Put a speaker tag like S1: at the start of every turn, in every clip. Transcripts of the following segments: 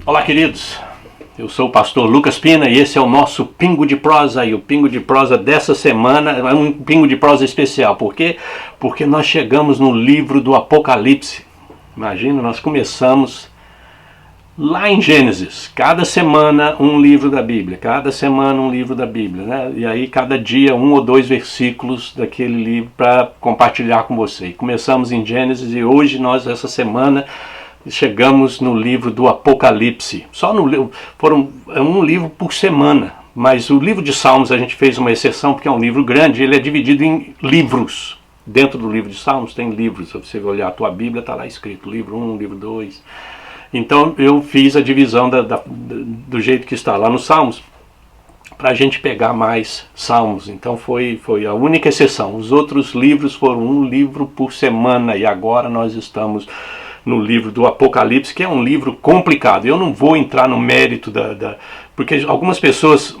S1: Olá, queridos. Eu sou o pastor Lucas Pina e esse é o nosso Pingo de Prosa. E o Pingo de Prosa dessa semana é um Pingo de Prosa especial. Por quê? Porque nós chegamos no livro do Apocalipse. Imagina, nós começamos lá em Gênesis. Cada semana um livro da Bíblia. Cada semana um livro da Bíblia, né? E aí cada dia 1 ou 2 versículos daquele livro para compartilhar com você. E começamos em Gênesis e hoje nós, essa semana, chegamos no livro do Apocalipse. Só no foram um livro por semana, mas o livro de Salmos a gente fez uma exceção porque é um livro grande, ele é dividido em livros. Dentro do livro de Salmos tem livros, se você olhar a tua Bíblia está lá escrito, livro 1, livro 2. Então eu fiz a divisão do jeito que está lá no Salmos, para a gente pegar mais salmos. Então foi a única exceção. Os outros livros foram um livro por semana e agora nós estamos no livro do Apocalipse, que é um livro complicado. Eu não vou entrar no mérito porque algumas pessoas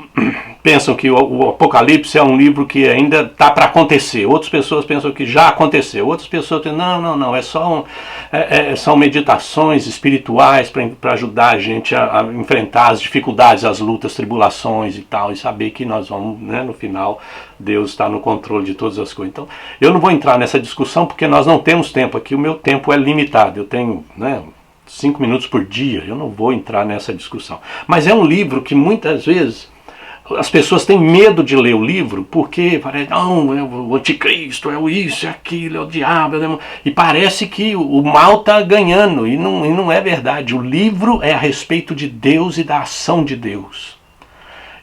S1: pensam que o Apocalipse é um livro que ainda está para acontecer. Outras pessoas pensam que já aconteceu. Outras pessoas pensam, não, é só são meditações espirituais para ajudar a gente a enfrentar as dificuldades, as lutas, tribulações e tal, e saber que nós vamos, né, no final, Deus está no controle de todas as coisas. Então, eu não vou entrar nessa discussão porque nós não temos tempo aqui, o meu tempo é limitado. Eu tenho, 5 minutos por dia, eu não vou entrar nessa discussão. Mas é um livro que muitas vezes as pessoas têm medo de ler o livro porque parece, não, é o anticristo, é o isso, é aquilo, é o diabo, e parece que o mal está ganhando, e não é verdade. O livro é a respeito de Deus e da ação de Deus.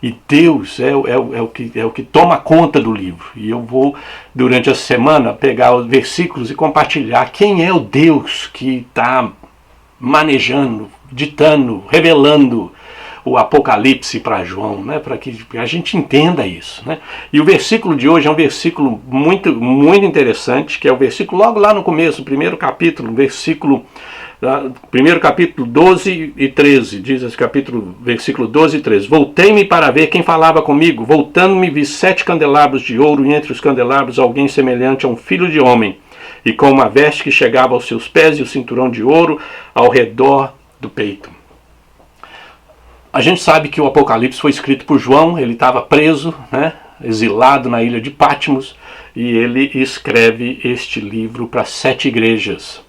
S1: E Deus é o que toma conta do livro. E eu vou, durante a semana, pegar os versículos e compartilhar quem é o Deus que está manejando, ditando, revelando o Apocalipse para João, né, para que a gente entenda isso, né? E o versículo de hoje é um versículo muito, muito interessante, que é o versículo logo lá no começo, primeiro capítulo, primeiro capítulo 12 e 13, diz esse capítulo, versículo 12 e 13. Voltei-me para ver quem falava comigo, voltando-me vi 7 candelabros de ouro, e entre os candelabros alguém semelhante a um filho de homem, e com uma veste que chegava aos seus pés e o cinturão de ouro ao redor do peito. A gente sabe que o Apocalipse foi escrito por João, ele estava preso, né, exilado na ilha de Patmos, e ele escreve este livro para 7 igrejas.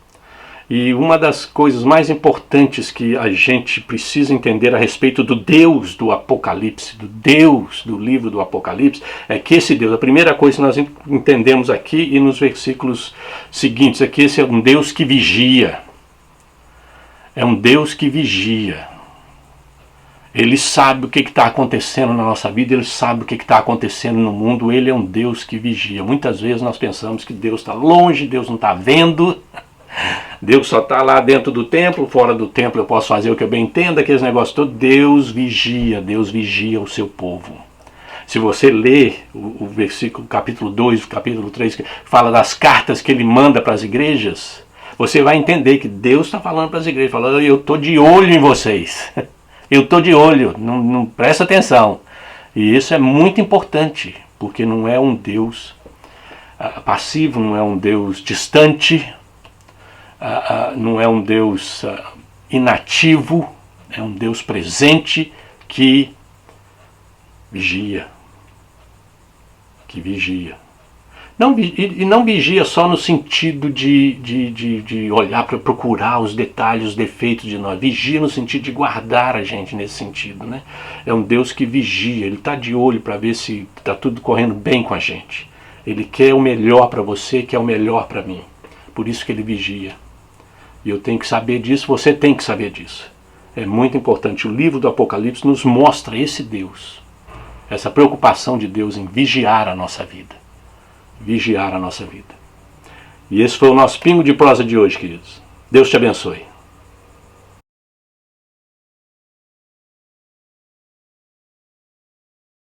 S1: E uma das coisas mais importantes que a gente precisa entender a respeito do Deus do Apocalipse, do Deus do livro do Apocalipse, é que esse Deus, a primeira coisa que nós entendemos aqui e nos versículos seguintes, é que esse é um Deus que vigia. É um Deus que vigia. Ele sabe o que está acontecendo na nossa vida, ele sabe o que está acontecendo no mundo, ele é um Deus que vigia. Muitas vezes nós pensamos que Deus está longe, Deus não está vendo, Deus só está lá dentro do templo, fora do templo eu posso fazer o que eu bem entendo, aqueles negócios todos. Deus vigia o seu povo. Se você ler o versículo, capítulo 2, capítulo 3, que fala das cartas que ele manda para as igrejas, você vai entender que Deus está falando para as igrejas, falando, eu estou de olho em vocês. Eu estou de olho, não presta atenção. E isso é muito importante, porque não é um Deus passivo, não é um Deus distante, não é um Deus inativo, é um Deus presente que vigia. Que vigia. Não vigia só no sentido de olhar para procurar os detalhes, os defeitos de nós. Vigia no sentido de guardar a gente nesse sentido, né? É um Deus que vigia, ele está de olho para ver se está tudo correndo bem com a gente. Ele quer o melhor para você, quer o melhor para mim. Por isso que ele vigia. E eu tenho que saber disso, você tem que saber disso. É muito importante. O livro do Apocalipse nos mostra esse Deus. Essa preocupação de Deus em vigiar a nossa vida. Vigiar a nossa vida. E esse foi o nosso Pingo de Prosa de hoje, queridos. Deus te abençoe.